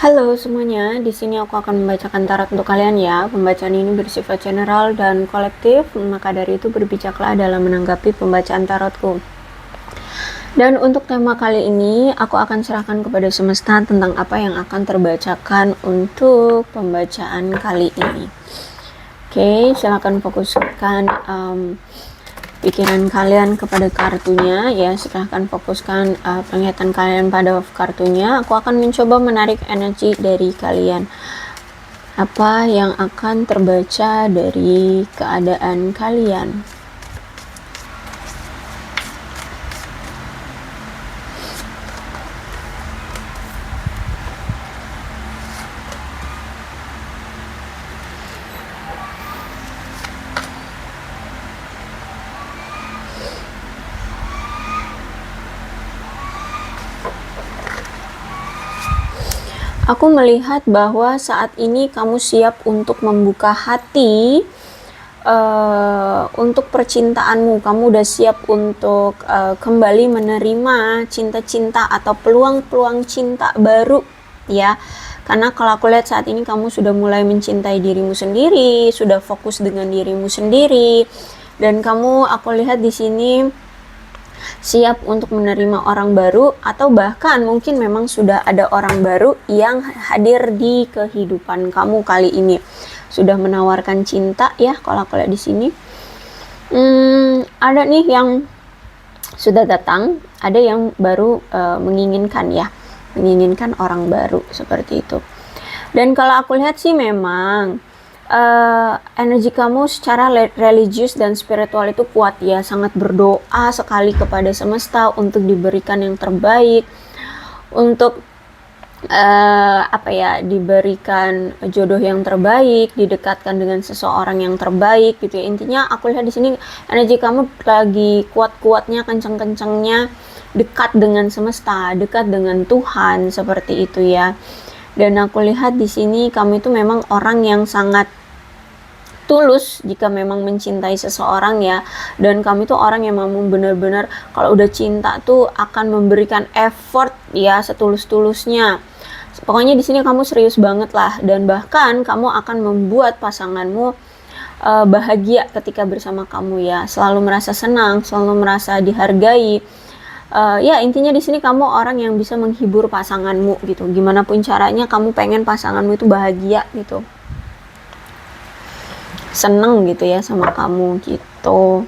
Halo semuanya, di sini aku akan membacakan tarot untuk kalian ya. Pembacaan ini bersifat general dan kolektif, maka dari itu berbijaklah dalam menanggapi pembacaan tarotku. Dan untuk tema kali ini, aku akan serahkan kepada semesta tentang apa yang akan terbacakan untuk pembacaan kali ini. Oke, silakan fokuskan pikiran kalian kepada kartunya ya. Silahkan fokuskan penglihatan kalian pada kartunya. Aku akan mencoba menarik energi dari kalian. Apa yang akan terbaca dari keadaan kalian? Aku melihat bahwa saat ini kamu siap untuk membuka hati untuk percintaanmu. Kamu udah siap untuk kembali menerima cinta-cinta atau peluang-peluang cinta baru ya. Karena kalau aku lihat saat ini kamu sudah mulai mencintai dirimu sendiri, sudah fokus dengan dirimu sendiri, dan kamu aku lihat di sini siap untuk menerima orang baru, atau bahkan mungkin memang sudah ada orang baru yang hadir di kehidupan kamu kali ini, sudah menawarkan cinta ya. Kalau aku lihat di sini ada nih yang sudah datang, ada yang baru menginginkan ya, menginginkan orang baru seperti itu. Dan kalau aku lihat sih memang energi kamu secara religius dan spiritual itu kuat ya, sangat berdoa sekali kepada semesta untuk diberikan yang terbaik, untuk diberikan jodoh yang terbaik, didekatkan dengan seseorang yang terbaik gitu ya. Intinya aku lihat di sini energi kamu lagi kuat-kuatnya, kenceng-kencengnya dekat dengan semesta, dekat dengan Tuhan seperti itu ya. Dan aku lihat di sini kamu itu memang orang yang sangat tulus jika memang mencintai seseorang ya, dan kamu itu orang yang memang benar-benar kalau udah cinta tuh akan memberikan effort ya, setulus-tulusnya. Pokoknya di sini kamu serius banget lah, dan bahkan kamu akan membuat pasanganmu bahagia ketika bersama kamu ya, selalu merasa senang, selalu merasa dihargai. Ya intinya di sini kamu orang yang bisa menghibur pasanganmu gitu. Gimana pun caranya kamu pengen pasanganmu itu bahagia gitu, seneng gitu ya sama kamu gitu.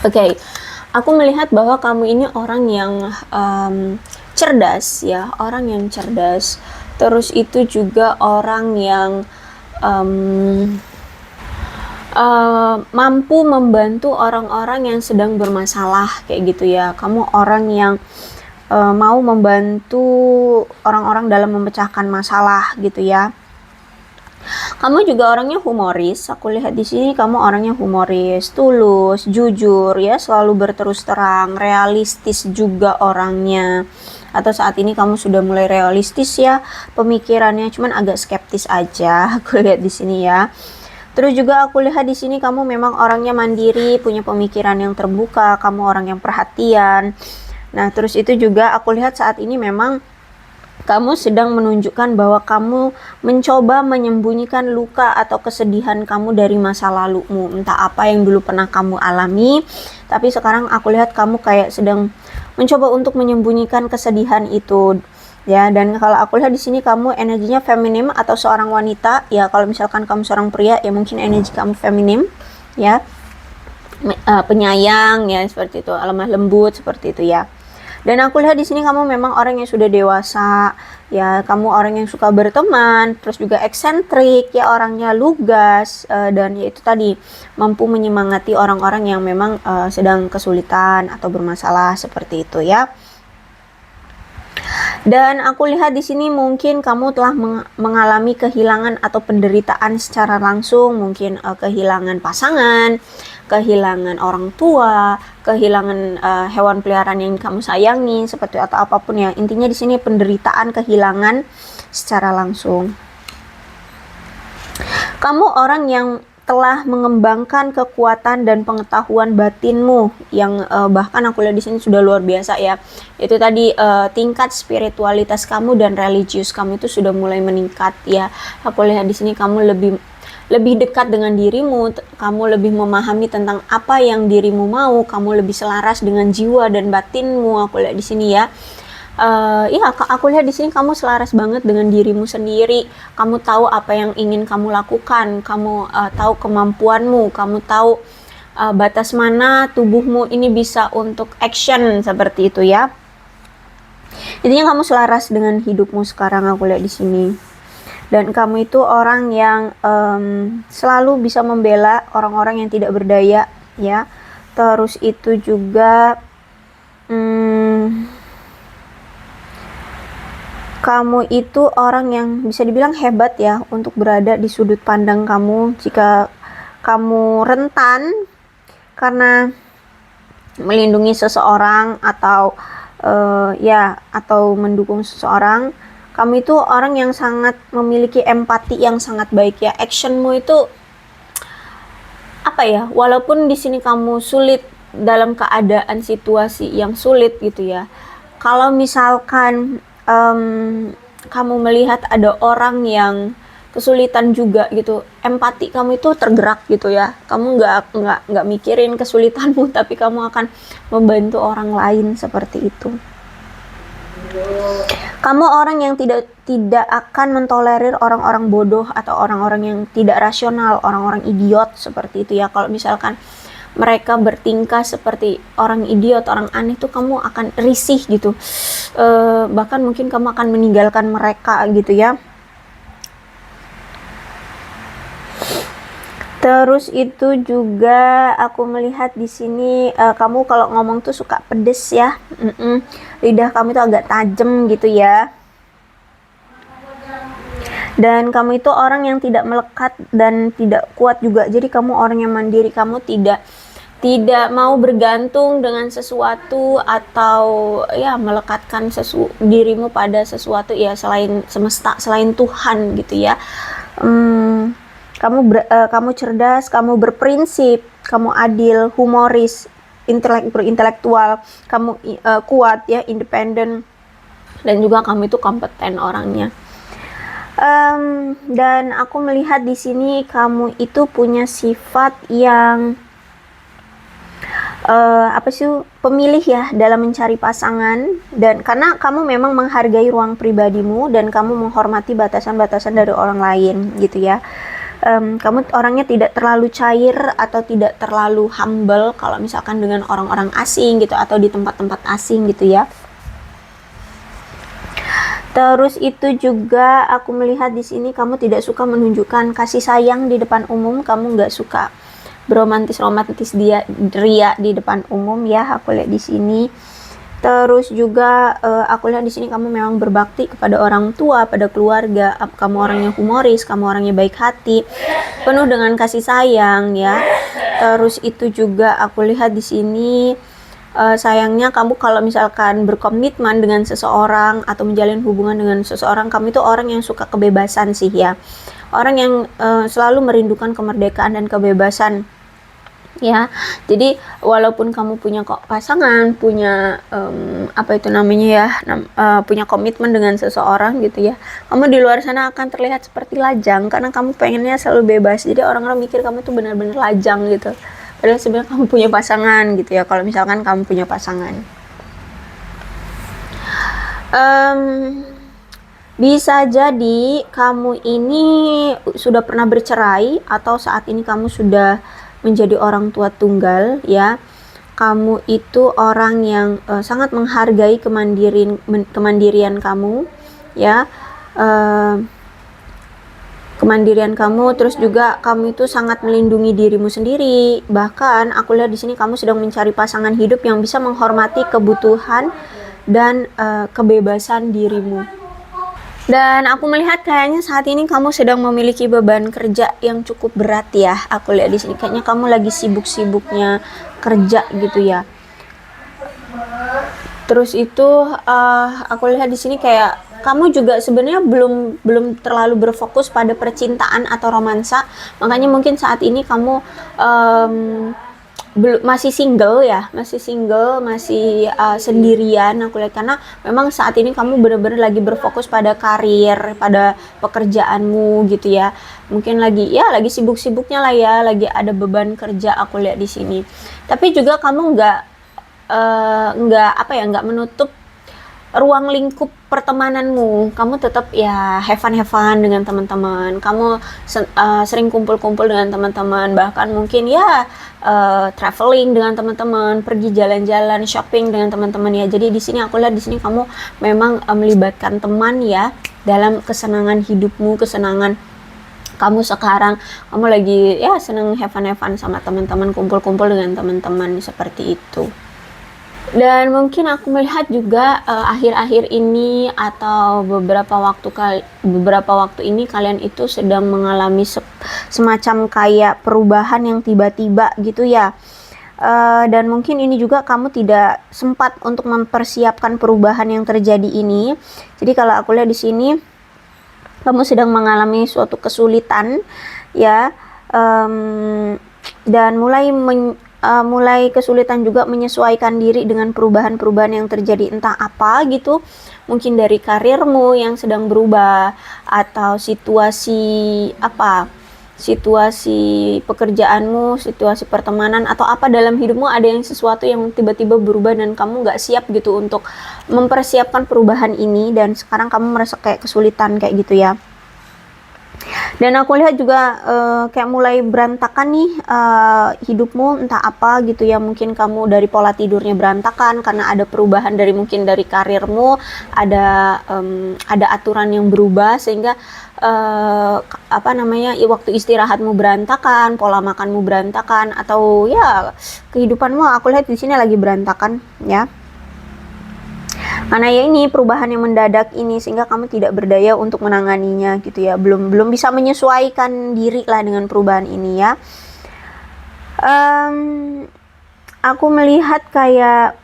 Oke, aku melihat bahwa kamu ini orang yang cerdas ya, orang yang cerdas. Terus itu juga orang yang mampu membantu orang-orang yang sedang bermasalah kayak gitu ya. Kamu orang yang mau membantu orang-orang dalam memecahkan masalah gitu ya. Kamu juga orangnya humoris. Aku lihat di sini kamu orangnya humoris, tulus, jujur ya, selalu berterus terang, realistis juga orangnya. Atau saat ini kamu sudah mulai realistis ya pemikirannya, cuman agak skeptis aja. Aku lihat di sini ya. Terus juga aku lihat di sini kamu memang orangnya mandiri, punya pemikiran yang terbuka, kamu orang yang perhatian. Nah, terus itu juga aku lihat saat ini memang kamu sedang menunjukkan bahwa kamu mencoba menyembunyikan luka atau kesedihan kamu dari masa lalumu. Entah apa yang dulu pernah kamu alami, tapi sekarang aku lihat kamu kayak sedang mencoba untuk menyembunyikan kesedihan itu. Ya, dan kalau aku lihat di sini kamu energinya feminim atau seorang wanita. Ya, kalau misalkan kamu seorang pria, ya mungkin energi kamu feminim, ya. Penyayang ya, seperti itu, lemah lembut seperti itu ya. Dan aku lihat di sini kamu memang orang yang sudah dewasa, ya kamu orang yang suka berteman, terus juga eksentrik, ya orangnya lugas, dan ya itu tadi mampu menyemangati orang-orang yang memang sedang kesulitan atau bermasalah seperti itu ya. Dan aku lihat di sini mungkin kamu telah mengalami kehilangan atau penderitaan secara langsung, mungkin kehilangan pasangan, kehilangan orang tua, kehilangan hewan peliharaan yang kamu sayangi seperti atau apapun ya. Intinya di sini penderitaan, kehilangan secara langsung. Kamu orang yang telah mengembangkan kekuatan dan pengetahuan batinmu yang bahkan aku lihat di sini sudah luar biasa ya. Itu tadi tingkat spiritualitas kamu dan religius kamu itu sudah mulai meningkat ya. Aku lihat di sini kamu lebih dekat dengan dirimu, kamu lebih memahami tentang apa yang dirimu mau, kamu lebih selaras dengan jiwa dan batinmu. Aku lihat di sini ya. Ya, aku lihat di sini kamu selaras banget dengan dirimu sendiri. Kamu tahu apa yang ingin kamu lakukan, kamu tahu kemampuanmu, kamu tahu batas mana tubuhmu ini bisa untuk action seperti itu ya. Intinya kamu selaras dengan hidupmu sekarang, aku lihat di sini. Dan kamu itu orang yang selalu bisa membela orang-orang yang tidak berdaya ya. Terus itu juga kamu itu orang yang bisa dibilang hebat ya untuk berada di sudut pandang kamu jika kamu rentan karena melindungi seseorang atau atau mendukung seseorang. Kamu itu orang yang sangat memiliki empati yang sangat baik ya. Actionmu itu apa ya, walaupun di sini kamu sulit dalam keadaan situasi yang sulit gitu ya, kalau misalkan kamu melihat ada orang yang kesulitan juga gitu, empati kamu itu tergerak gitu ya. Kamu nggak mikirin kesulitanmu, tapi kamu akan membantu orang lain seperti itu. Kamu orang yang tidak akan mentolerir orang-orang bodoh atau orang-orang yang tidak rasional, orang-orang idiot seperti itu ya. Kalau misalkan mereka bertingkah seperti orang idiot, orang aneh tuh kamu akan risih gitu. Bahkan mungkin kamu akan meninggalkan mereka gitu ya. Terus itu juga aku melihat di sini kamu kalau ngomong tuh suka pedes ya. Lidah kamu tuh agak tajam gitu ya. Dan kamu itu orang yang tidak melekat dan tidak kuat juga. Jadi kamu orang yang mandiri, kamu tidak mau bergantung dengan sesuatu atau ya melekatkan dirimu pada sesuatu ya selain semesta, selain Tuhan gitu ya. Kamu cerdas, kamu berprinsip, kamu adil, humoris, intelektual, kamu kuat ya, independen, dan juga kamu itu kompeten orangnya. Dan aku melihat di sini kamu itu punya sifat yang pemilih ya dalam mencari pasangan, dan karena kamu memang menghargai ruang pribadimu dan kamu menghormati batasan-batasan dari orang lain gitu ya. Kamu orangnya tidak terlalu cair atau tidak terlalu humble kalau misalkan dengan orang-orang asing gitu atau di tempat-tempat asing gitu ya. Terus itu juga aku melihat di sini kamu tidak suka menunjukkan kasih sayang di depan umum, kamu nggak suka beromantis ria di depan umum ya, aku lihat di sini. Terus juga aku lihat di sini kamu memang berbakti kepada orang tua, pada keluarga. Kamu orangnya humoris, kamu orangnya baik hati, penuh dengan kasih sayang ya. Terus itu juga aku lihat di sini sayangnya kamu kalau misalkan berkomitmen dengan seseorang atau menjalin hubungan dengan seseorang, kamu itu orang yang suka kebebasan sih ya. Orang yang selalu merindukan kemerdekaan dan kebebasan. Ya, jadi walaupun kamu punya pasangan, punya punya komitmen dengan seseorang gitu ya, kamu di luar sana akan terlihat seperti lajang karena kamu pengennya selalu bebas. Jadi orang-orang mikir kamu tuh benar-benar lajang gitu. Padahal sebenarnya kamu punya pasangan gitu ya. Kalau misalkan kamu punya pasangan, bisa jadi kamu ini sudah pernah bercerai atau saat ini kamu sudah menjadi orang tua tunggal ya. Kamu itu orang yang sangat menghargai kemandirian kamu ya, kemandirian kamu. Terus juga kamu itu sangat melindungi dirimu sendiri. Bahkan aku lihat di sini kamu sedang mencari pasangan hidup yang bisa menghormati kebutuhan dan kebebasan dirimu. Dan aku melihat kayaknya saat ini kamu sedang memiliki beban kerja yang cukup berat ya. Aku lihat di sini kayaknya kamu lagi sibuk-sibuknya kerja gitu ya. Terus itu aku lihat di sini kayak kamu juga sebenarnya belum terlalu berfokus pada percintaan atau romansa. Makanya mungkin saat ini kamu masih single ya, masih sendirian. Aku lihat karena memang saat ini kamu benar-benar lagi berfokus pada karir, pada pekerjaanmu gitu ya. Mungkin lagi sibuk-sibuknya lah ya, lagi ada beban kerja aku lihat di sini. Tapi juga kamu nggak menutup ruang lingkup pertemananmu. Kamu tetap ya have fun dengan teman-teman. Kamu sering kumpul-kumpul dengan teman-teman, bahkan mungkin ya traveling dengan teman-teman, pergi jalan-jalan, shopping dengan teman-teman ya. Jadi di sini aku lihat di sini kamu memang melibatkan teman ya dalam kesenangan hidupmu, kesenangan kamu sekarang. Kamu lagi ya seneng have fun sama teman-teman, kumpul-kumpul dengan teman-teman seperti itu. Dan mungkin aku melihat juga akhir-akhir ini atau beberapa waktu ini kalian itu sedang mengalami semacam kayak perubahan yang tiba-tiba gitu ya. Dan mungkin ini juga kamu tidak sempat untuk mempersiapkan perubahan yang terjadi ini. Jadi kalau aku lihat di sini kamu sedang mengalami suatu kesulitan ya, dan mulai kesulitan juga menyesuaikan diri dengan perubahan-perubahan yang terjadi, entah apa gitu, mungkin dari karirmu yang sedang berubah, atau situasi pekerjaanmu, situasi pertemanan, atau apa dalam hidupmu ada yang sesuatu yang tiba-tiba berubah dan kamu nggak siap gitu untuk mempersiapkan perubahan ini, dan sekarang kamu merasa kayak kesulitan kayak gitu ya. Dan aku lihat juga kayak mulai berantakan nih hidupmu, entah apa gitu ya. Mungkin kamu dari pola tidurnya berantakan karena ada perubahan mungkin dari karirmu, ada aturan yang berubah sehingga waktu istirahatmu berantakan, pola makanmu berantakan, atau ya kehidupanmu aku lihat di sini lagi berantakan ya. Karena ya ini perubahan yang mendadak ini sehingga kamu tidak berdaya untuk menanganinya gitu ya, belum bisa menyesuaikan diri lah dengan perubahan ini ya. Aku melihat kayak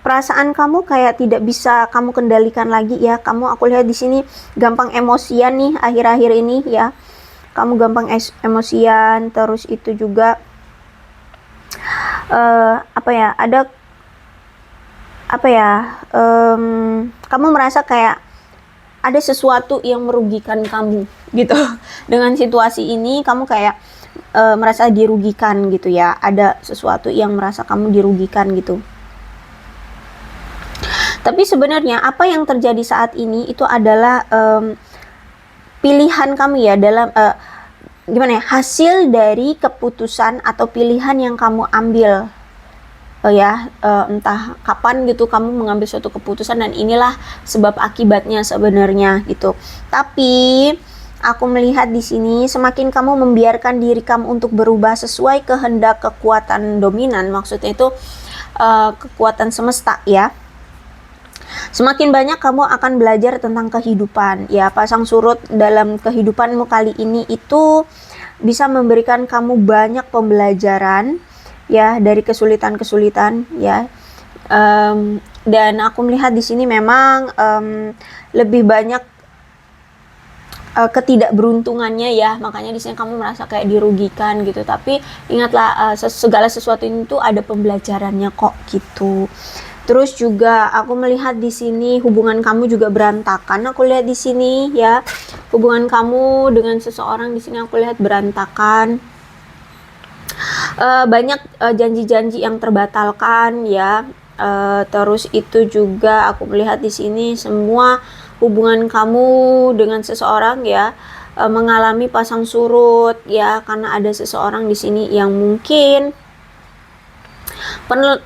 perasaan kamu kayak tidak bisa kamu kendalikan lagi ya. Aku lihat di sini gampang emosian nih akhir-akhir ini ya. Kamu gampang emosian, terus itu juga kamu merasa kayak ada sesuatu yang merugikan kamu gitu. Dengan situasi ini kamu kayak merasa dirugikan gitu ya, ada sesuatu yang merasa kamu dirugikan gitu. Tapi sebenarnya apa yang terjadi saat ini itu adalah pilihan kamu ya, dalam hasil dari keputusan atau pilihan yang kamu ambil. Entah kapan gitu kamu mengambil suatu keputusan, dan inilah sebab akibatnya sebenarnya gitu. Tapi aku melihat di sini semakin kamu membiarkan diri kamu untuk berubah sesuai kehendak kekuatan dominan, maksudnya itu kekuatan semesta ya. Semakin banyak kamu akan belajar tentang kehidupan ya. Pasang surut dalam kehidupanmu kali ini itu bisa memberikan kamu banyak pembelajaran ya dari kesulitan-kesulitan ya. Dan aku melihat di sini memang lebih banyak ketidakberuntungannya ya, makanya di sini kamu merasa kayak dirugikan gitu. Tapi ingatlah segala sesuatu itu ada pembelajarannya kok gitu. Terus juga aku melihat di sini hubungan kamu juga berantakan. Aku lihat di sini ya, hubungan kamu dengan seseorang di sini aku lihat berantakan. Banyak janji-janji yang terbatalkan ya. Terus itu juga aku melihat di sini semua hubungan kamu dengan seseorang ya mengalami pasang surut ya, karena ada seseorang di sini yang mungkin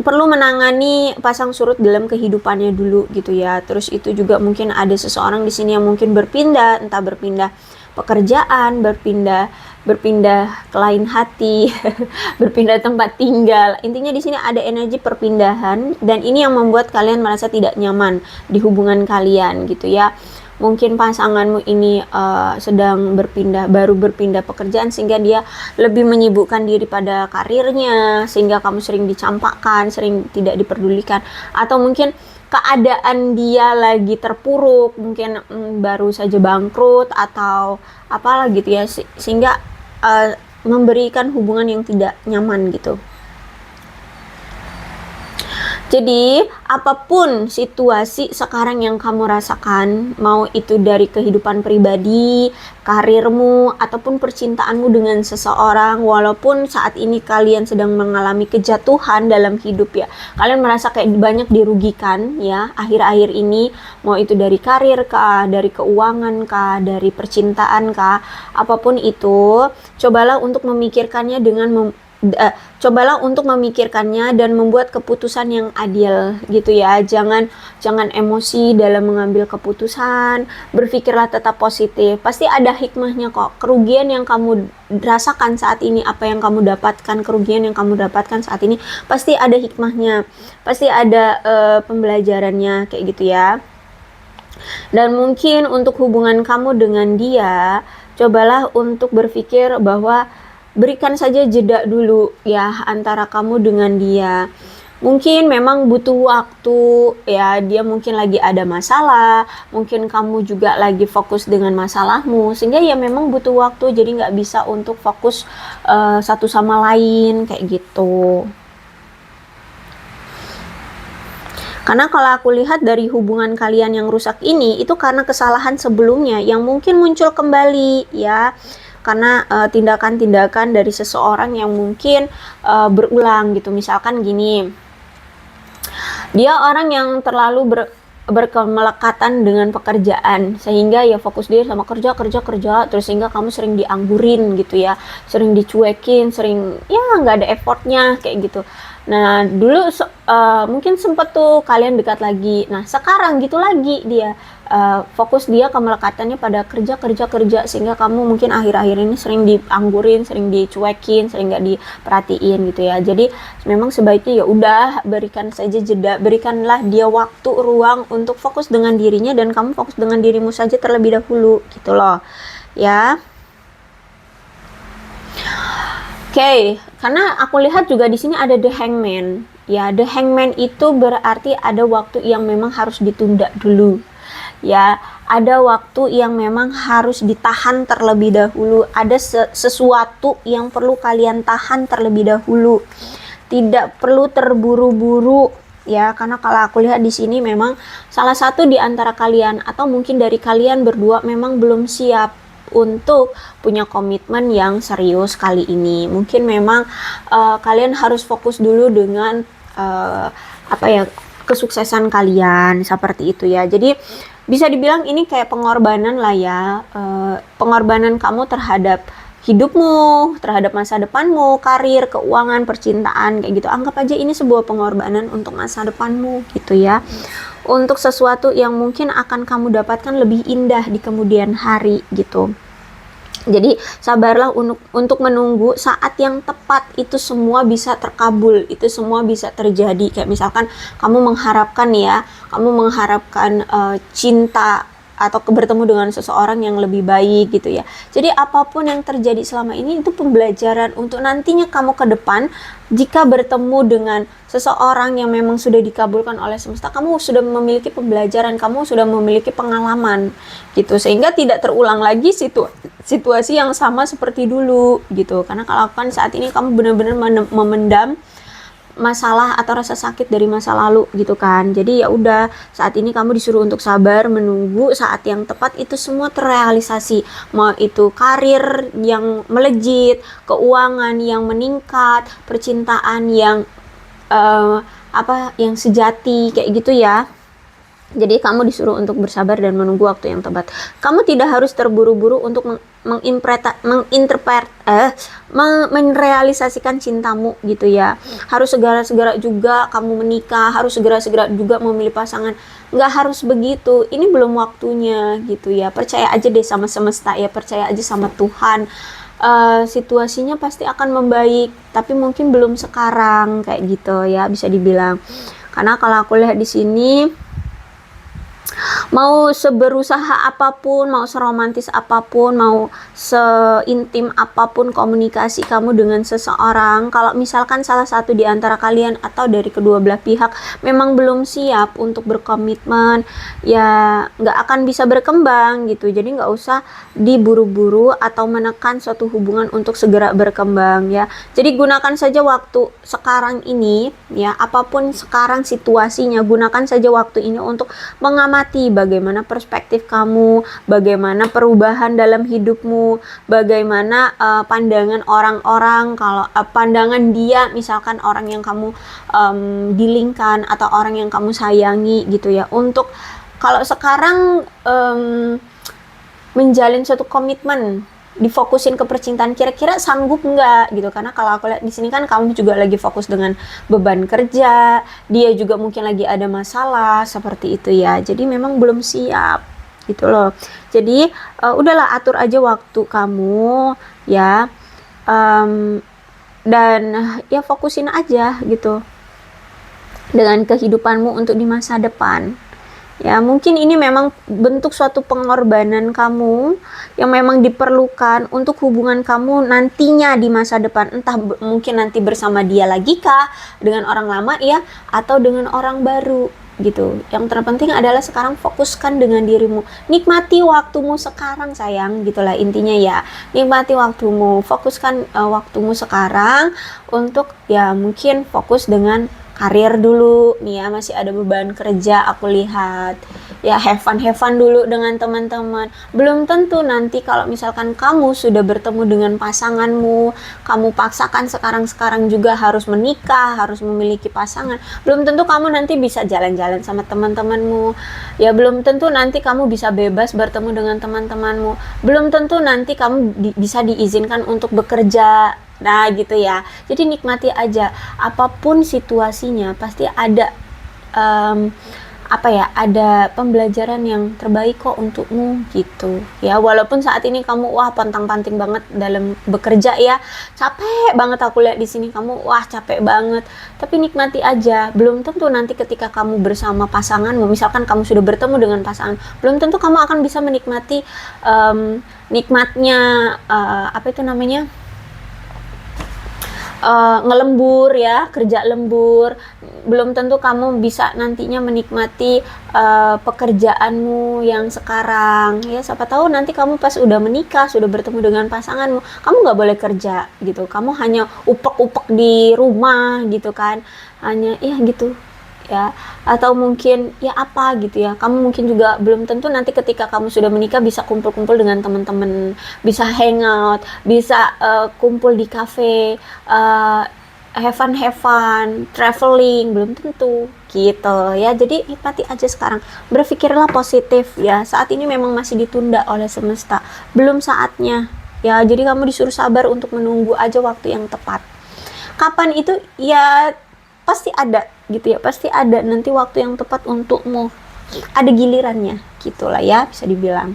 perlu menangani pasang surut dalam kehidupannya dulu gitu ya. Terus itu juga mungkin ada seseorang di sini yang mungkin entah berpindah pekerjaan, berpindah berpindah ke lain hati, berpindah tempat tinggal. Intinya di sini ada energi perpindahan, dan ini yang membuat kalian merasa tidak nyaman di hubungan kalian gitu ya. Mungkin pasanganmu ini sedang baru berpindah pekerjaan, sehingga dia lebih menyibukkan diri pada karirnya, sehingga kamu sering dicampakkan, sering tidak diperdulikan. Atau mungkin keadaan dia lagi terpuruk, mungkin baru saja bangkrut atau apalah gitu ya, sehingga memberikan hubungan yang tidak nyaman gitu. Jadi, apapun situasi sekarang yang kamu rasakan, mau itu dari kehidupan pribadi, karirmu, ataupun percintaanmu dengan seseorang, walaupun saat ini kalian sedang mengalami kejatuhan dalam hidup ya, kalian merasa kayak banyak dirugikan ya, akhir-akhir ini, mau itu dari karir kah, dari keuangan kah, dari percintaan kah, apapun itu, cobalah untuk memikirkannya cobalah untuk memikirkannya dan membuat keputusan yang adil gitu ya. Jangan emosi dalam mengambil keputusan. Berpikirlah tetap positif. Pasti ada hikmahnya kok. Kerugian yang kamu rasakan saat ini, apa yang kamu dapatkan, kerugian yang kamu dapatkan saat ini, pasti ada hikmahnya. Pasti ada pembelajarannya kayak gitu ya. Dan mungkin untuk hubungan kamu dengan dia, cobalah untuk berpikir bahwa berikan saja jeda dulu ya antara kamu dengan dia. Mungkin memang butuh waktu ya, dia mungkin lagi ada masalah, mungkin kamu juga lagi fokus dengan masalahmu, sehingga ya memang butuh waktu, jadi nggak bisa untuk fokus satu sama lain kayak gitu. Karena kalau aku lihat dari hubungan kalian yang rusak ini, itu karena kesalahan sebelumnya yang mungkin muncul kembali ya. Karena tindakan-tindakan dari seseorang yang mungkin berulang gitu. Misalkan gini, dia orang yang terlalu berkemelekatan dengan pekerjaan, sehingga ya fokus dia sama kerja, terus sehingga kamu sering dianggurin gitu ya, sering dicuekin, sering ya nggak ada effortnya kayak gitu. Nah dulu mungkin sempet tuh kalian dekat lagi, nah sekarang gitu lagi dia fokus dia kemelekatannya pada kerja, sehingga kamu mungkin akhir-akhir ini sering dianggurin, sering dicuekin, sering nggak diperhatiin gitu ya. Jadi memang sebaiknya ya udah berikan saja jeda, berikanlah dia waktu, ruang untuk fokus dengan dirinya, dan kamu fokus dengan dirimu saja terlebih dahulu gitu loh ya. Oke, karena aku lihat juga di sini ada The Hangman. Ya, The Hangman itu berarti ada waktu yang memang harus ditunda dulu. Ya, ada waktu yang memang harus ditahan terlebih dahulu. Ada sesuatu yang perlu kalian tahan terlebih dahulu. Tidak perlu terburu-buru ya, karena kalau aku lihat di sini memang salah satu di antara kalian atau mungkin dari kalian berdua memang belum siap untuk punya komitmen yang serius kali ini. Mungkin memang kalian harus fokus dulu dengan kesuksesan kalian seperti itu ya. Jadi bisa dibilang ini kayak pengorbanan lah ya, pengorbanan kamu terhadap hidupmu, terhadap masa depanmu, karir, keuangan, percintaan kayak gitu. Anggap aja ini sebuah pengorbanan untuk masa depanmu gitu ya, untuk sesuatu yang mungkin akan kamu dapatkan lebih indah di kemudian hari gitu. Jadi sabarlah untuk menunggu saat yang tepat, itu semua bisa terkabul, itu semua bisa terjadi. Kayak misalkan kamu mengharapkan cinta atau bertemu dengan seseorang yang lebih baik gitu ya. Jadi apapun yang terjadi selama ini itu pembelajaran untuk nantinya kamu ke depan, jika bertemu dengan seseorang yang memang sudah dikabulkan oleh semesta, kamu sudah memiliki pembelajaran, kamu sudah memiliki pengalaman gitu, sehingga tidak terulang lagi situasi yang sama seperti dulu gitu. Karena kalau kan saat ini kamu benar-benar memendam masalah atau rasa sakit dari masa lalu gitu kan. Jadi ya udah, saat ini kamu disuruh untuk sabar, menunggu saat yang tepat itu semua terrealisasi. Mau itu karir yang melejit, keuangan yang meningkat, percintaan yang yang sejati kayak gitu ya. Jadi kamu disuruh untuk bersabar dan menunggu waktu yang tepat. Kamu tidak harus terburu-buru untuk merealisasikan cintamu gitu ya. Harus segera-segera juga kamu menikah, harus segera-segera juga memilih pasangan. Nggak harus begitu. Ini belum waktunya gitu ya. Percaya aja deh sama semesta ya, percaya aja sama Tuhan. situasinya pasti akan membaik, tapi mungkin belum sekarang kayak gitu ya, bisa dibilang. Karena kalau aku lihat di sini, mau seberusaha apapun, mau seromantis apapun, mau seintim apapun komunikasi kamu dengan seseorang, kalau misalkan salah satu di antara kalian atau dari kedua belah pihak memang belum siap untuk berkomitmen, ya nggak akan bisa berkembang gitu. Jadi nggak usah diburu-buru atau menekan suatu hubungan untuk segera berkembang ya. Jadi gunakan saja waktu sekarang ini ya, apapun sekarang situasinya, gunakan saja waktu ini untuk mengamati bagaimana perspektif kamu, bagaimana perubahan dalam hidupmu, bagaimana pandangan orang-orang, kalau pandangan dia, misalkan orang yang kamu dealingkan atau orang yang kamu sayangi gitu ya. Untuk kalau sekarang menjalin suatu komitmen, difokusin ke percintaan, kira-kira sanggup nggak gitu. Karena kalau aku lihat di sini kan kamu juga lagi fokus dengan beban kerja, dia juga mungkin lagi ada masalah seperti itu ya. Jadi memang belum siap gitu loh. Jadi udahlah, atur aja waktu kamu ya, dan ya fokusin aja gitu dengan kehidupanmu untuk di masa depan. Ya, mungkin ini memang bentuk suatu pengorbanan kamu yang memang diperlukan untuk hubungan kamu nantinya di masa depan. Entah mungkin nanti bersama dia lagi kah, dengan orang lama ya, atau dengan orang baru gitu. Yang terpenting adalah sekarang fokuskan dengan dirimu. Nikmati waktumu sekarang sayang, gitulah intinya ya. Nikmati waktumu, fokuskan waktumu sekarang untuk ya mungkin fokus dengan karir dulu nih ya, masih ada beban kerja aku lihat ya. Have fun dulu dengan teman-teman. Belum tentu nanti kalau misalkan kamu sudah bertemu dengan pasanganmu, kamu paksakan sekarang juga harus menikah, harus memiliki pasangan, belum tentu kamu nanti bisa jalan-jalan sama teman-temanmu ya. Belum tentu nanti kamu bisa bebas bertemu dengan teman-temanmu. Belum tentu nanti kamu bisa diizinkan untuk bekerja. Nah gitu ya. Jadi nikmati aja, apapun situasinya pasti ada ada pembelajaran yang terbaik kok untukmu gitu ya. Walaupun saat ini kamu wah pantang-panting banget dalam bekerja ya, capek banget aku lihat di sini kamu wah capek banget, tapi nikmati aja. Belum tentu nanti ketika kamu bersama pasanganmu, misalkan kamu sudah bertemu dengan pasangan, belum tentu kamu akan bisa menikmati nikmatnya ngelembur ya, kerja lembur. Belum tentu kamu bisa nantinya menikmati pekerjaanmu yang sekarang ya. Siapa tahu nanti kamu pas udah menikah, sudah bertemu dengan pasanganmu, kamu nggak boleh kerja gitu, kamu hanya upek-upek di rumah gitu kan, hanya ya gitu ya. Atau mungkin ya apa gitu ya, kamu mungkin juga belum tentu nanti ketika kamu sudah menikah bisa kumpul-kumpul dengan teman-teman, bisa hangout, bisa kumpul di cafe, have fun, traveling, belum tentu gitu ya. Jadi nikmati aja sekarang, berpikirlah positif ya. Saat ini memang masih ditunda oleh semesta, belum saatnya ya. Jadi kamu disuruh sabar untuk menunggu aja waktu yang tepat. Kapan itu ya pasti ada gitu ya, pasti ada nanti waktu yang tepat untukmu, ada gilirannya gitulah ya, bisa dibilang.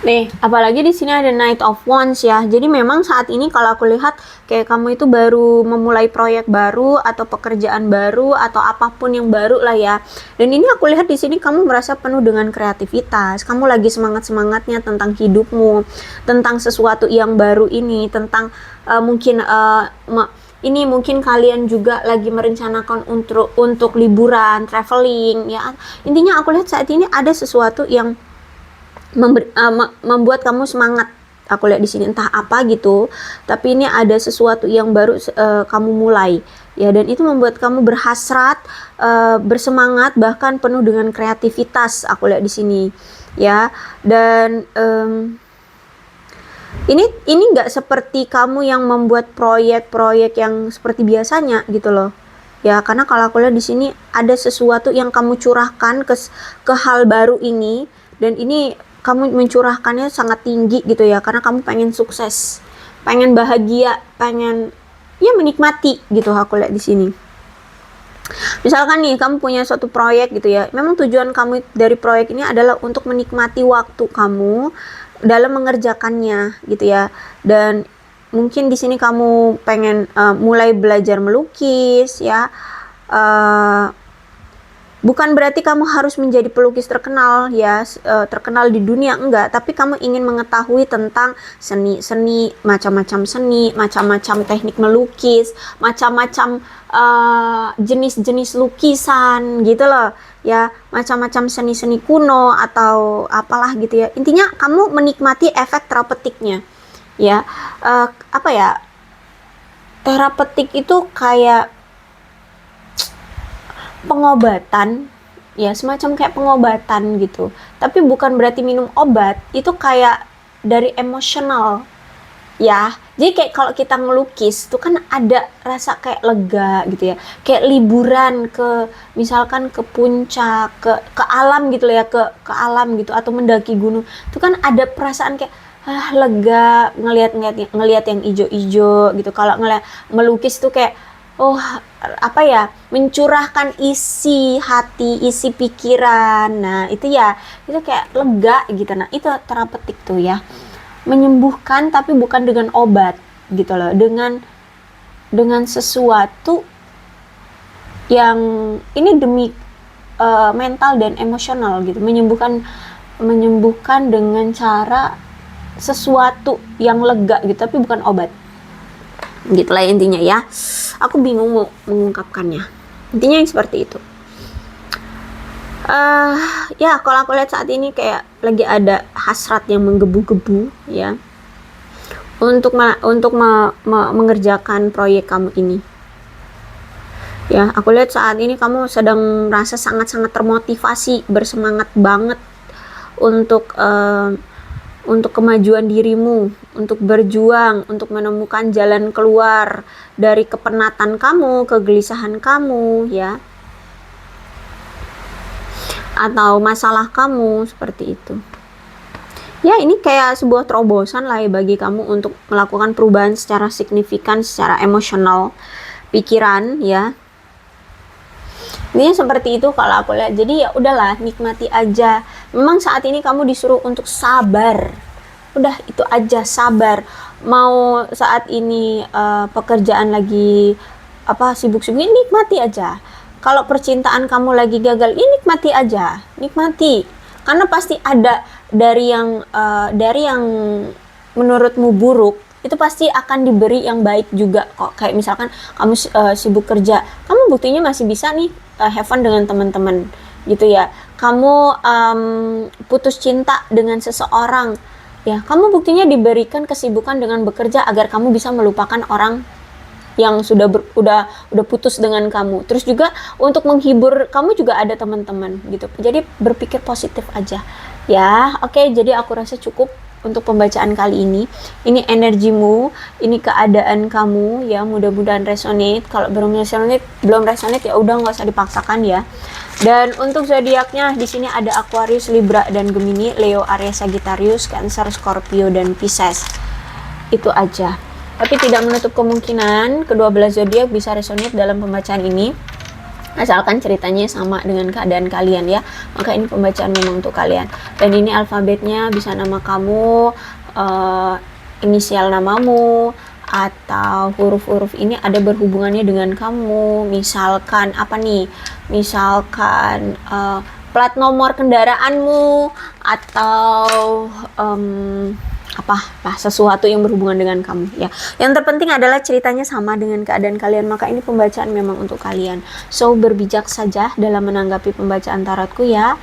Nih, apalagi di sini ada Knight of Wands ya. Jadi memang saat ini kalau aku lihat kayak kamu itu baru memulai proyek baru atau pekerjaan baru atau apapun yang baru lah ya. Dan ini aku lihat di sini kamu merasa penuh dengan kreativitas. Kamu lagi semangat-semangatnya tentang hidupmu, tentang sesuatu yang baru ini, tentang ini mungkin kalian juga lagi merencanakan untuk liburan, traveling ya. Intinya aku lihat saat ini ada sesuatu yang membuat kamu semangat. Aku lihat di sini entah apa gitu, tapi ini ada sesuatu yang baru kamu mulai ya, dan itu membuat kamu berhasrat, bersemangat, bahkan penuh dengan kreativitas. Aku lihat di sini ya. Dan ini nggak seperti kamu yang membuat proyek-proyek yang seperti biasanya gitu loh ya. Karena kalau aku lihat di sini ada sesuatu yang kamu curahkan ke hal baru ini, dan ini kamu mencurahkannya sangat tinggi gitu ya, karena kamu pengen sukses, pengen bahagia, pengen ya menikmati gitu. Aku lihat di sini misalkan nih kamu punya suatu proyek gitu ya, memang tujuan kamu dari proyek ini adalah untuk menikmati waktu kamu dalam mengerjakannya gitu ya. Dan mungkin di sini kamu pengen mulai belajar melukis ya. Bukan berarti kamu harus menjadi pelukis terkenal ya, terkenal di dunia, enggak, tapi kamu ingin mengetahui tentang seni-seni, macam-macam seni, macam-macam teknik melukis, macam-macam jenis-jenis lukisan gitu loh ya, macam-macam seni-seni kuno atau apalah gitu ya. Intinya kamu menikmati efek terapeutiknya ya. Apa ya, terapeutik itu kayak pengobatan ya, semacam kayak pengobatan gitu, tapi bukan berarti minum obat, itu kayak dari emosional ya. Jadi kayak kalau kita ngelukis tuh kan ada rasa kayak lega gitu ya, kayak liburan ke, misalkan ke puncak, ke alam gitu ya, ke alam gitu, atau mendaki gunung tuh kan ada perasaan kayak lega ngelihat yang ijo-ijo gitu. Kalau ngelihat melukis tuh kayak oh apa ya, mencurahkan isi hati, isi pikiran. Nah itu ya, itu kayak lega gitu. Nah itu terapeutik tuh ya, menyembuhkan tapi bukan dengan obat gitu loh, dengan sesuatu yang ini demi mental dan emosional gitu, menyembuhkan dengan cara sesuatu yang lega gitu, tapi bukan obat. Gitulah intinya ya. Aku bingung mau mengungkapkannya. Intinya yang seperti itu. Ya kalau aku lihat saat ini kayak lagi ada hasrat yang menggebu-gebu ya, untuk mengerjakan proyek kamu ini. Ya, aku lihat saat ini kamu sedang merasa sangat-sangat termotivasi, bersemangat banget untuk kemajuan dirimu, untuk berjuang, untuk menemukan jalan keluar dari kepenatan kamu, kegelisahan kamu ya, atau masalah kamu, seperti itu ya. Ini kayak sebuah terobosan lah ya bagi kamu untuk melakukan perubahan secara signifikan, secara emosional, pikiran ya. Ini seperti itu kalau aku lihat. Jadi ya udahlah, nikmati aja. Memang saat ini kamu disuruh untuk sabar. Udah itu aja, sabar. Mau saat ini pekerjaan lagi sibuk-sibuk, nikmati aja. Kalau percintaan kamu lagi gagal, nikmati aja, nikmati. Karena pasti ada dari yang menurutmu buruk, itu pasti akan diberi yang baik juga kok. Kayak misalkan kamu sibuk kerja, kamu buktinya masih bisa nih have fun dengan teman-teman gitu ya. Kamu putus cinta dengan seseorang ya, kamu buktinya diberikan kesibukan dengan bekerja agar kamu bisa melupakan orang yang udah putus dengan kamu. Terus juga untuk menghibur kamu juga ada teman-teman gitu. Jadi berpikir positif aja ya. Oke, jadi aku rasa cukup untuk pembacaan kali ini. Ini energimu, ini keadaan kamu ya, mudah-mudahan resonate. Kalau belum resonate ya udah, nggak usah dipaksakan ya. Dan untuk zodiaknya di sini ada Aquarius, Libra dan Gemini, Leo, Aries, Sagittarius, Cancer, Scorpio dan Pisces. Itu aja. Tapi tidak menutup kemungkinan kedua belah zodiak bisa resonate dalam pembacaan ini, asalkan ceritanya sama dengan keadaan kalian ya. Maka ini pembacaan memang untuk kalian. Dan ini alfabetnya bisa nama kamu, inisial namamu, atau huruf-huruf ini ada berhubungannya dengan kamu. Misalkan apa nih, misalkan plat nomor kendaraanmu, atau sesuatu yang berhubungan dengan kamu ya. Yang terpenting adalah ceritanya sama dengan keadaan kalian, maka ini pembacaan memang untuk kalian. So berbijak saja dalam menanggapi pembacaan tarotku ya.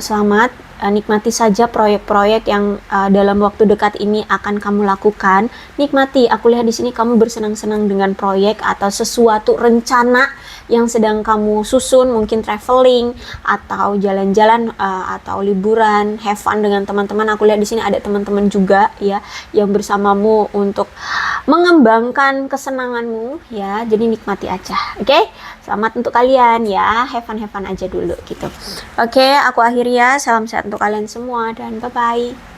Selamat, nikmati saja proyek-proyek yang dalam waktu dekat ini akan kamu lakukan. Nikmati. Aku lihat di sini kamu bersenang-senang dengan proyek atau sesuatu rencana yang sedang kamu susun, mungkin traveling atau jalan-jalan atau liburan, have fun dengan teman-teman. Aku lihat di sini ada teman-teman juga ya yang bersamamu untuk mengembangkan kesenanganmu ya. Jadi nikmati aja. Oke? Selamat untuk kalian ya. Have fun aja dulu gitu. Oke, aku akhiri ya. Salam sehat untuk kalian semua dan bye-bye.